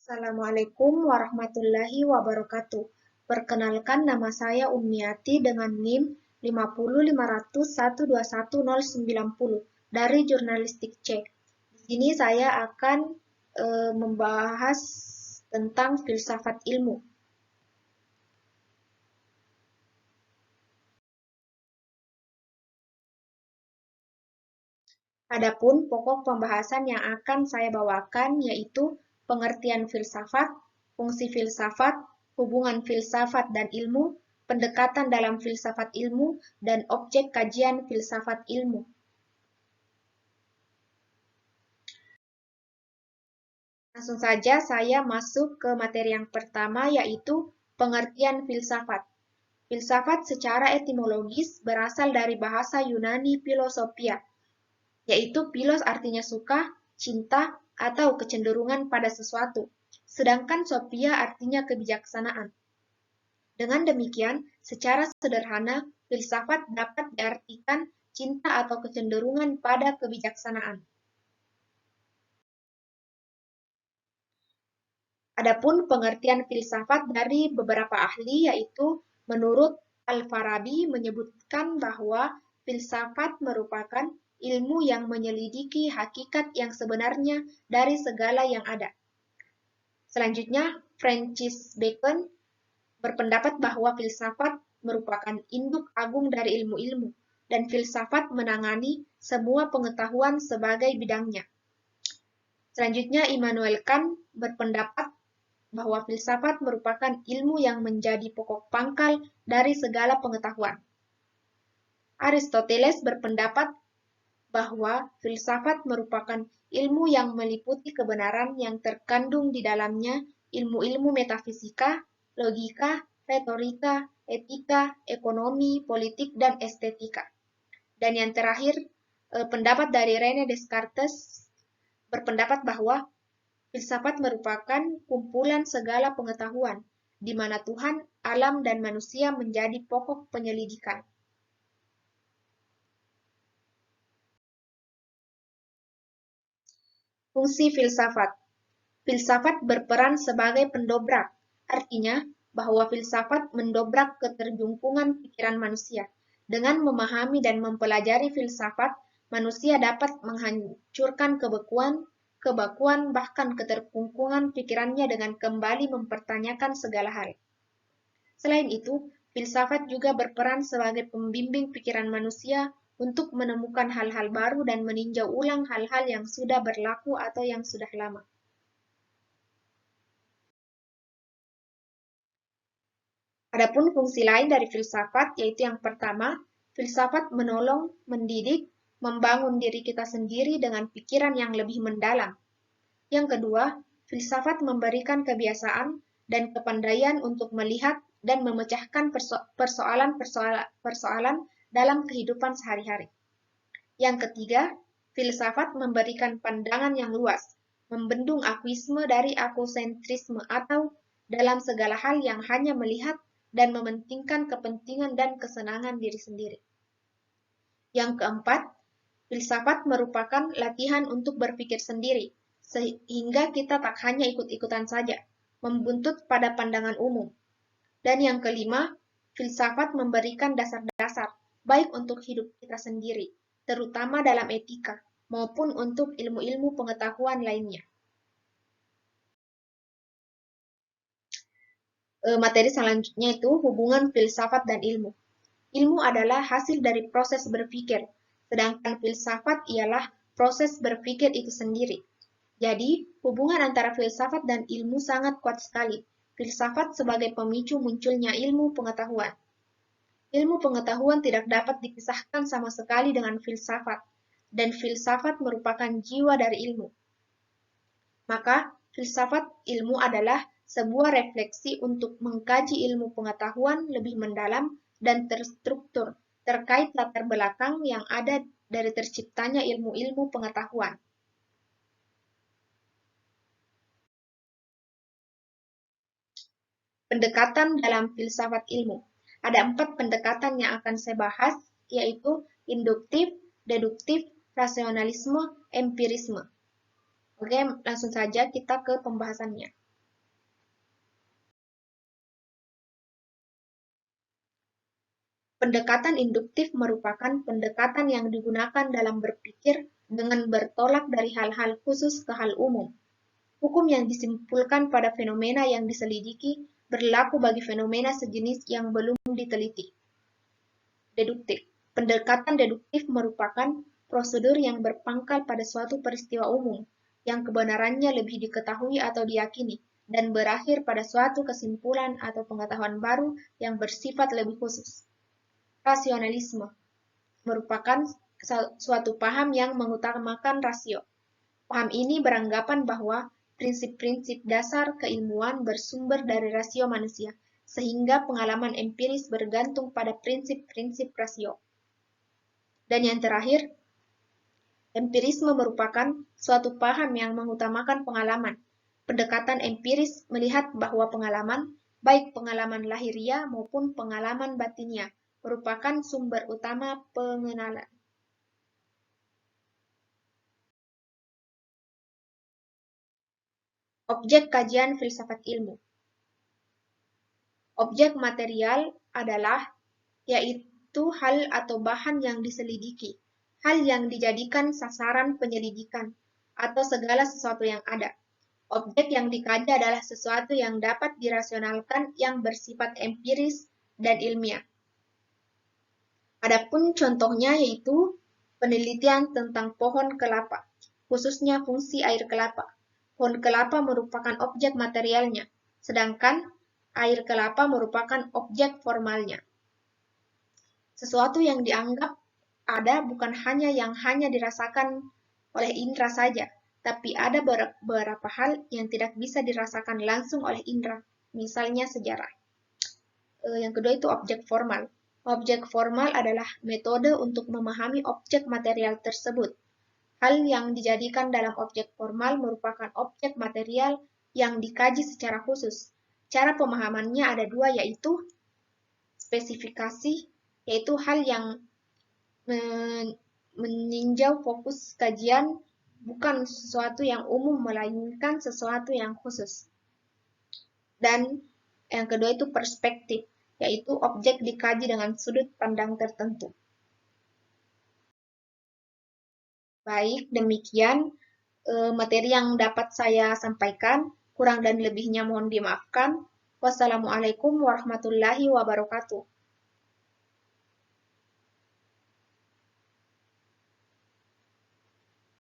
Assalamualaikum warahmatullahi wabarakatuh. Perkenalkan nama saya Umniati dengan NIM 50500121090 dari Jurnalistik C. Di sini saya akan membahas tentang filsafat ilmu. Adapun pokok pembahasan yang akan saya bawakan yaitu pengertian filsafat, fungsi filsafat, hubungan filsafat dan ilmu, pendekatan dalam filsafat ilmu, dan objek kajian filsafat ilmu. Langsung saja saya masuk ke materi yang pertama yaitu pengertian filsafat. Filsafat secara etimologis berasal dari bahasa Yunani philosophia, yaitu philos artinya suka, cinta, atau kecenderungan pada sesuatu, sedangkan sophia artinya kebijaksanaan. Dengan demikian, secara sederhana, filsafat dapat diartikan cinta atau kecenderungan pada kebijaksanaan. Adapun pengertian filsafat dari beberapa ahli yaitu menurut Al-Farabi menyebutkan bahwa filsafat merupakan ilmu yang menyelidiki hakikat yang sebenarnya dari segala yang ada. Selanjutnya, Francis Bacon berpendapat bahwa filsafat merupakan induk agung dari ilmu-ilmu, dan filsafat menangani semua pengetahuan sebagai bidangnya. Selanjutnya, Immanuel Kant berpendapat bahwa filsafat merupakan ilmu yang menjadi pokok pangkal dari segala pengetahuan. Aristoteles berpendapat bahwa filsafat merupakan ilmu yang meliputi kebenaran yang terkandung di dalamnya ilmu-ilmu metafisika, logika, retorika, etika, ekonomi, politik, dan estetika. Dan yang terakhir, pendapat dari René Descartes berpendapat bahwa filsafat merupakan kumpulan segala pengetahuan, di mana Tuhan, alam, dan manusia menjadi pokok penyelidikan. Fungsi filsafat. Filsafat berperan sebagai pendobrak, artinya bahwa filsafat mendobrak keterjungkungan pikiran manusia. Dengan memahami dan mempelajari filsafat, manusia dapat menghancurkan kebakuan, bahkan keterkungkungan pikirannya dengan kembali mempertanyakan segala hal. Selain itu, filsafat juga berperan sebagai pembimbing pikiran manusia untuk menemukan hal-hal baru dan meninjau ulang hal-hal yang sudah berlaku atau yang sudah lama. Adapun fungsi lain dari filsafat yaitu yang pertama, filsafat menolong, mendidik, membangun diri kita sendiri dengan pikiran yang lebih mendalam. Yang kedua, filsafat memberikan kebiasaan dan kepandaian untuk melihat dan memecahkan persoalan-persoalan dalam kehidupan sehari-hari. Yang ketiga, filsafat memberikan pandangan yang luas, membendung akuisme dari akosentrisme atau dalam segala hal yang hanya melihat dan mementingkan kepentingan dan kesenangan diri sendiri. Yang keempat, filsafat merupakan latihan untuk berpikir sendiri, sehingga kita tak hanya ikut-ikutan saja, membuntut pada pandangan umum. Dan yang kelima, filsafat memberikan dasar-dasar, baik untuk hidup kita sendiri, terutama dalam etika, maupun untuk ilmu-ilmu pengetahuan lainnya. Materi selanjutnya itu hubungan filsafat dan ilmu. Ilmu adalah hasil dari proses berpikir, sedangkan filsafat ialah proses berpikir itu sendiri. Jadi, hubungan antara filsafat dan ilmu sangat kuat sekali. Filsafat sebagai pemicu munculnya ilmu pengetahuan. Ilmu pengetahuan tidak dapat dipisahkan sama sekali dengan filsafat, dan filsafat merupakan jiwa dari ilmu. Maka, filsafat ilmu adalah sebuah refleksi untuk mengkaji ilmu pengetahuan lebih mendalam dan terstruktur terkait latar belakang yang ada dari terciptanya ilmu-ilmu pengetahuan. Pendekatan dalam filsafat ilmu. Ada 4 pendekatan yang akan saya bahas, yaitu induktif, deduktif, rasionalisme, empirisme. Oke, langsung saja kita ke pembahasannya. Pendekatan induktif merupakan pendekatan yang digunakan dalam berpikir dengan bertolak dari hal-hal khusus ke hal umum. Hukum yang disimpulkan pada fenomena yang diselidiki berlaku bagi fenomena sejenis yang belum diteliti. Deduktif. Pendekatan deduktif merupakan prosedur yang berpangkal pada suatu peristiwa umum, yang kebenarannya lebih diketahui atau diyakini, dan berakhir pada suatu kesimpulan atau pengetahuan baru yang bersifat lebih khusus. Rasionalisme merupakan suatu paham yang mengutamakan rasio. Paham ini beranggapan bahwa prinsip-prinsip dasar keilmuan bersumber dari rasio manusia, sehingga pengalaman empiris bergantung pada prinsip-prinsip rasio. Dan yang terakhir, empirisme merupakan suatu paham yang mengutamakan pengalaman. Pendekatan empiris melihat bahwa pengalaman, baik pengalaman lahiria maupun pengalaman batinia, merupakan sumber utama pengenalan. Objek kajian filsafat ilmu. Objek material adalah yaitu hal atau bahan yang diselidiki, hal yang dijadikan sasaran penyelidikan, atau segala sesuatu yang ada. Objek yang dikaji adalah sesuatu yang dapat dirasionalkan yang bersifat empiris dan ilmiah. Adapun contohnya yaitu penelitian tentang pohon kelapa, khususnya fungsi air kelapa. Pohon kelapa merupakan objek materialnya, sedangkan air kelapa merupakan objek formalnya. Sesuatu yang dianggap ada bukan hanya yang hanya dirasakan oleh indera saja, tapi ada beberapa hal yang tidak bisa dirasakan langsung oleh indera, misalnya sejarah. Yang kedua itu objek formal. Objek formal adalah metode untuk memahami objek material tersebut. Hal yang dijadikan dalam objek formal merupakan objek material yang dikaji secara khusus. Cara pemahamannya ada dua, yaitu spesifikasi, yaitu hal yang meninjau fokus kajian bukan sesuatu yang umum, melainkan sesuatu yang khusus. Dan yang kedua itu perspektif, yaitu objek dikaji dengan sudut pandang tertentu. Baik, demikian materi yang dapat saya sampaikan. Kurang dan lebihnya mohon dimaafkan. Wassalamualaikum warahmatullahi wabarakatuh.